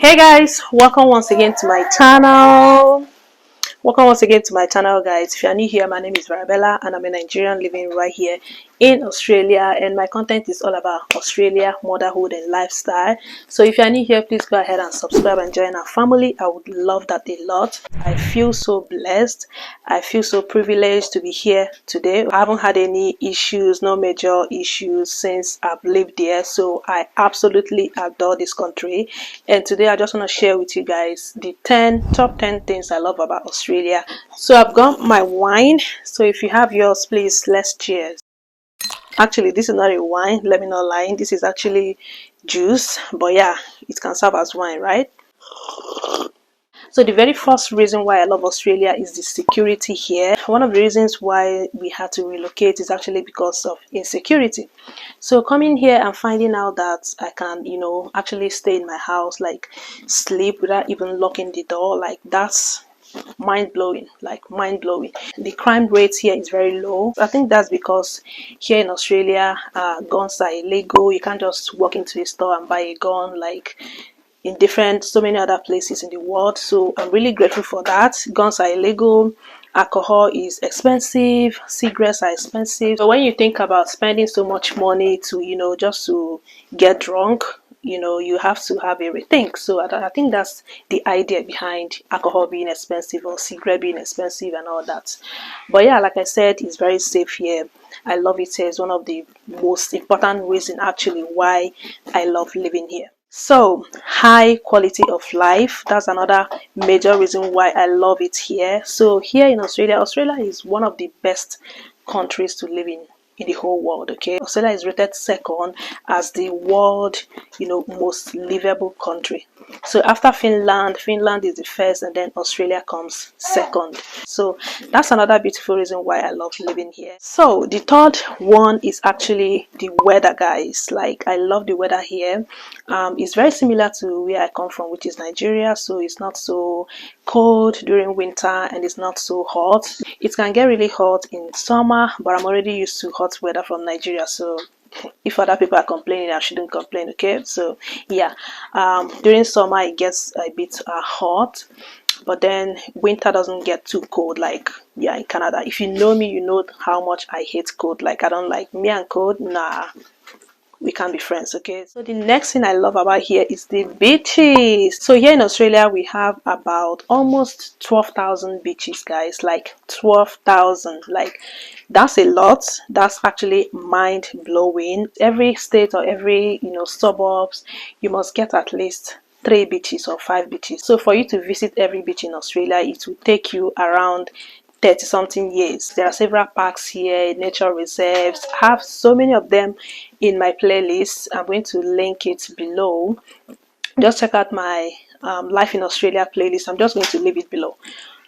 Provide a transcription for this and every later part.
Hey guys, welcome once again to my channel. Welcome once again to my channel, guys. If you are new here, my name is Varabella and I'm a Nigerian living right here in Australia, and my content is all about Australia, motherhood and lifestyle. So if you are new here, please go ahead and subscribe and join our family. I would love that a lot. I feel so blessed. I feel so privileged to be here today. I haven't had any issues, no major issues since I've lived here, so I absolutely adore this country. And today I just want to share with you guys the top 10 things I love about Australia. So I've got my wine, so if you have yours, please let's cheers. Actually, this is not a wine, let me not lie, this is actually juice, but yeah, it can serve as wine, right? So the very first reason why I love Australia is the security here. One of the reasons why we had to relocate is actually because of insecurity. So coming here and finding out that I can, actually stay in my house, like sleep without even locking the door, like that's mind-blowing, like mind-blowing. The crime rate here is very low. I think that's because here in Australia, guns are illegal. You can't just walk into a store and buy a gun like in so many other places in the world. So I'm really grateful for that. Guns are illegal, alcohol is expensive, cigarettes are expensive. So when you think about spending so much money to just to get drunk, you have to have a rethink. So I think that's the idea behind alcohol being expensive or cigarette being expensive and all that. But yeah, like I said, it's very safe here. I love it here. It's one of the most important reasons actually why I love living here. So high quality of life, that's another major reason why I love it here. So here in Australia is one of the best countries to live in the whole world. Okay, Australia is rated second as the world most livable country. So after Finland is the first, and then Australia comes second. So that's another beautiful reason why I love living here. So the third one is actually the weather, guys. Like, I love the weather here. It's very similar to where I come from, which is Nigeria. So it's not so cold during winter and it's not so hot. It can get really hot in summer, but I'm already used to hot weather from Nigeria, so if other people are complaining, I shouldn't complain. Okay, so yeah, during summer it gets a bit hot, but then winter doesn't get too cold like in Canada. If you know me, you know how much I hate cold. Like, I don't like me and cold. Nah, we can't be friends. Okay, so the next thing I love about here is the beaches. So here in Australia we have about almost 12,000 beaches, guys. Like 12,000, like that's a lot. That's actually mind-blowing. Every state or every suburbs, you must get at least 3 beaches or 5 beaches. So for you to visit every beach in Australia, it will take you around 30 something years. There are several parks here, nature reserves. I have so many of them in my playlist. I'm going to link it below. Just check out my Life in Australia playlist. I'm just going to leave it below.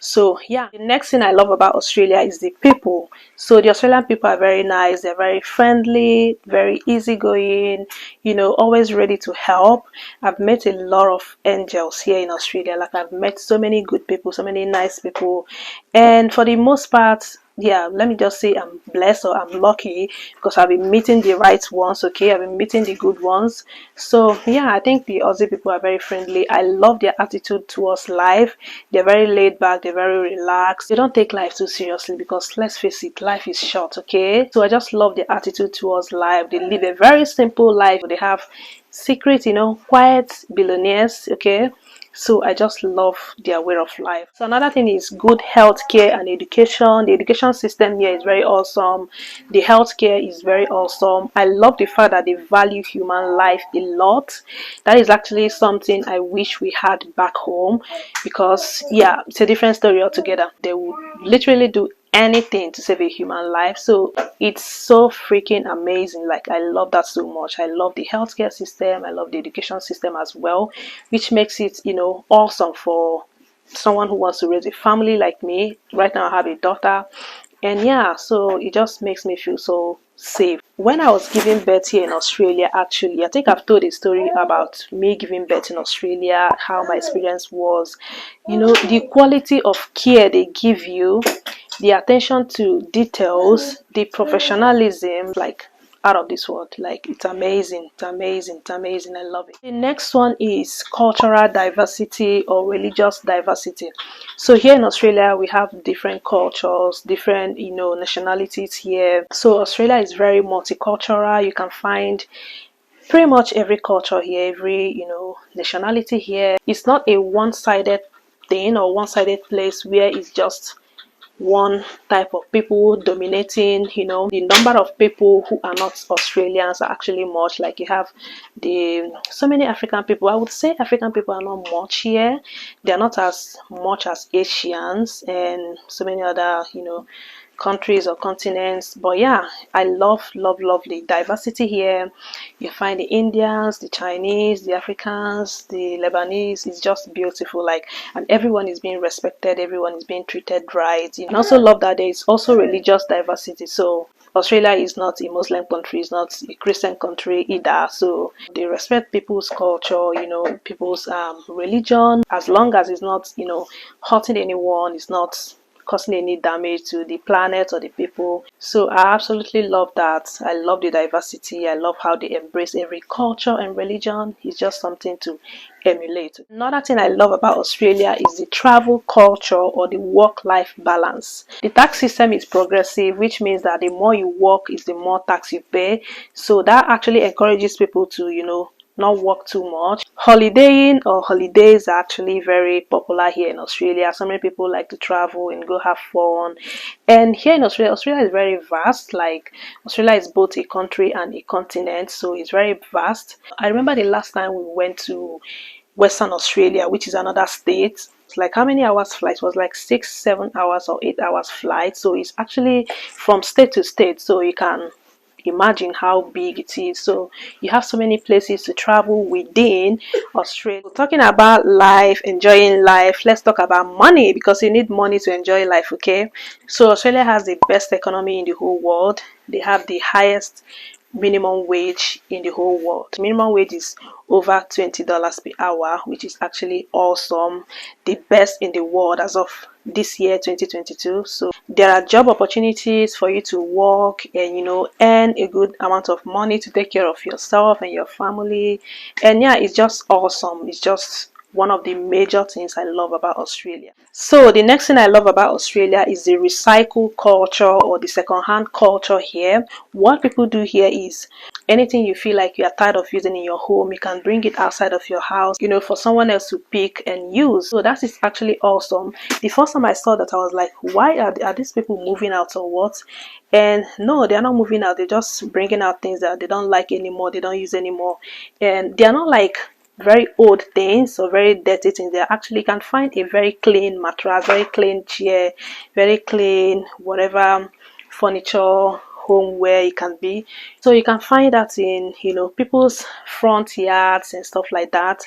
So yeah, the next thing I love about Australia is the people. So the Australian people are very nice. They're very friendly, very easygoing, always ready to help. I've met a lot of angels here in Australia. Like, I've met so many good people, so many nice people, and for the most part, yeah, let me just say I'm blessed or I'm lucky because I've been meeting the right ones. Okay, I've been meeting the good ones. So yeah, I think the Aussie people are very friendly. I love their attitude towards life. They're very laid back, they're very relaxed. They don't take life too seriously because, let's face it, life is short. Okay, so I just love their attitude towards life. They live a very simple life. They have secret, quiet billionaires. Okay, so I just love their way of life. So another thing is good healthcare and education. The education system here is very awesome. The healthcare is very awesome. I love the fact that they value human life a lot. That is actually something I wish we had back home, because yeah, it's a different story altogether. They would literally do anything to save a human life. So it's so freaking amazing. Like, I love that so much. I love the healthcare system. I love the education system as well, which makes it awesome for someone who wants to raise a family like me. Right now I have a daughter, and yeah, so it just makes me feel so safe. When I was giving birth here in Australia, actually, I think I've told a story about me giving birth in Australia, how my experience was. The quality of care they give you, the attention to details, the professionalism, like, out of this world. Like, it's amazing, it's amazing, it's amazing. I love it. The next one is cultural diversity or religious diversity. So here in Australia, we have different cultures, different, nationalities here. So Australia is very multicultural. You can find pretty much every culture here, every, nationality here. It's not a one-sided thing or one-sided place where it's just one type of people dominating. The number of people who are not Australians are actually much. Like, you have so many African people. I would say African people are not much here. They're not as much as Asians and so many other countries or continents. But yeah, I love the diversity here. You find the Indians, the Chinese, the Africans, the Lebanese. It's just beautiful. Like, and everyone is being respected, everyone is being treated right. And I also love that there is also religious diversity. So Australia is not a Muslim country, it's not a Christian country either. So they respect people's culture, people's religion, as long as it's not, hurting anyone, it's not causing any damage to the planet or the people. So I absolutely love that. I love the diversity. I love how they embrace every culture and religion. It's just something to emulate. Another thing I love about Australia is the travel culture or the work-life balance. The tax system is progressive, which means that the more you work is the more tax you pay. So that actually encourages people to, not work too much. Holidaying or holidays are actually very popular here in Australia. So many people like to travel and go have fun. And here in Australia, Australia is very vast. Like, Australia is both a country and a continent, so it's very vast. I remember the last time we went to Western Australia, which is another state. It's like, how many hours flight? It was like 6, 7 hours or 8 hours flight. So it's actually from state to state. So you can imagine how big it is. So you have so many places to travel within Australia. Talking about life, enjoying life, let's talk about money, because you need money to enjoy life. Okay, so Australia has the best economy in the whole world. They have the highest minimum wage in the whole world. Minimum wage is over $20 per hour, which is actually awesome. The best in the world as of this year, 2022. So there are job opportunities for you to work and earn a good amount of money to take care of yourself and your family. And yeah, it's just awesome. It's just one of the major things I love about Australia. So the next thing I love about Australia is the recycle culture or the second-hand culture here. What people do here is anything you feel like you are tired of using in your home, you can bring it outside of your house, for someone else to pick and use. So that is actually awesome. The first time I saw that, I was like, why are these people moving out or what? And no, they're not moving out. They're just bringing out things that they don't like anymore, they don't use anymore. And they're not like very old things or very dirty things. They actually can find a very clean mattress, very clean chair, very clean whatever furniture, homeware it can be. So you can find that in people's front yards and stuff like that.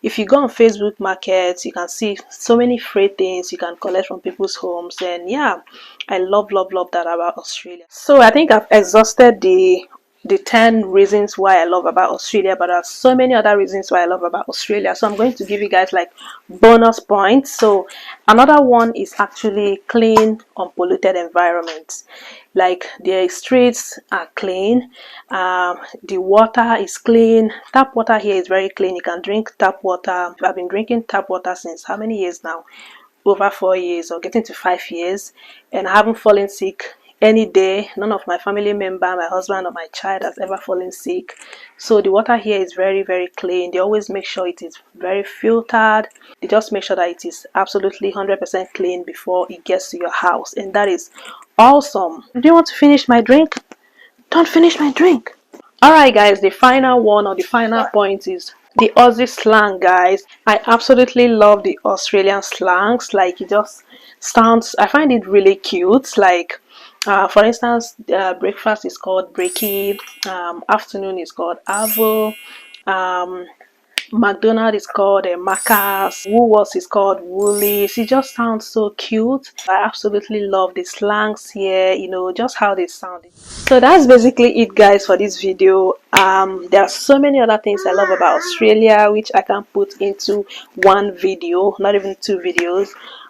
If you go on Facebook Markets, you can see so many free things you can collect from people's homes. And yeah, I love that about Australia. So I think I've exhausted the 10 reasons why I love about Australia, but there are so many other reasons why I love about Australia. So I'm going to give you guys like bonus points. So another one is actually clean, unpolluted environment. Like, the streets are clean, the water is clean. Tap water here is very clean. You can drink tap water. I've been drinking tap water since how many years now? Over 4 years or getting to 5 years, and I haven't fallen sick any day. None of my family member, my husband or my child has ever fallen sick. So the water here is very, very clean. They always make sure it is very filtered. They just make sure that it is absolutely 100% clean before it gets to your house, and that is awesome. Do you want to finish my drink? Don't finish my drink. Alright guys, the final one or the final point is the Aussie slang, guys. I absolutely love the Australian slangs. Like, it just sounds, I find it really cute. Like, for instance, breakfast is called breaky, afternoon is called avo, McDonald's is called Macca's, Woolworths is called Woolies. It just sounds so cute. I absolutely love the slangs here, just how they sound. So that's basically it, guys, for this video. There are so many other things I love about Australia which I can put into one video, not even 2 videos.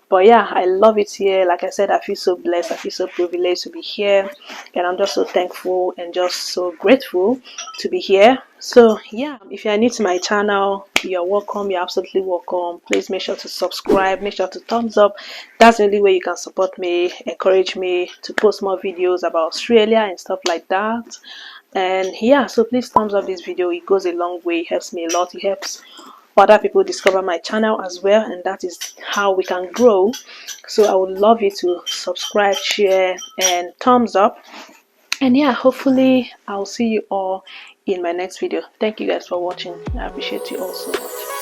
But yeah, I love it here. Like I said, I feel so blessed, I feel so privileged to be here, and I'm just so thankful and just so grateful to be here. So yeah, if you're new to my channel, you're welcome, you're absolutely welcome. Please make sure to subscribe, make sure to thumbs up. That's the only way you can support me, encourage me to post more videos about Australia and stuff like that. And yeah, so please thumbs up this video. It goes a long way, it helps me a lot, it helps other people discover my channel as well, and that is how we can grow. So I would love you to subscribe, share, and thumbs up. And yeah, hopefully I'll see you all in my next video. Thank you guys for watching. I appreciate you all so much.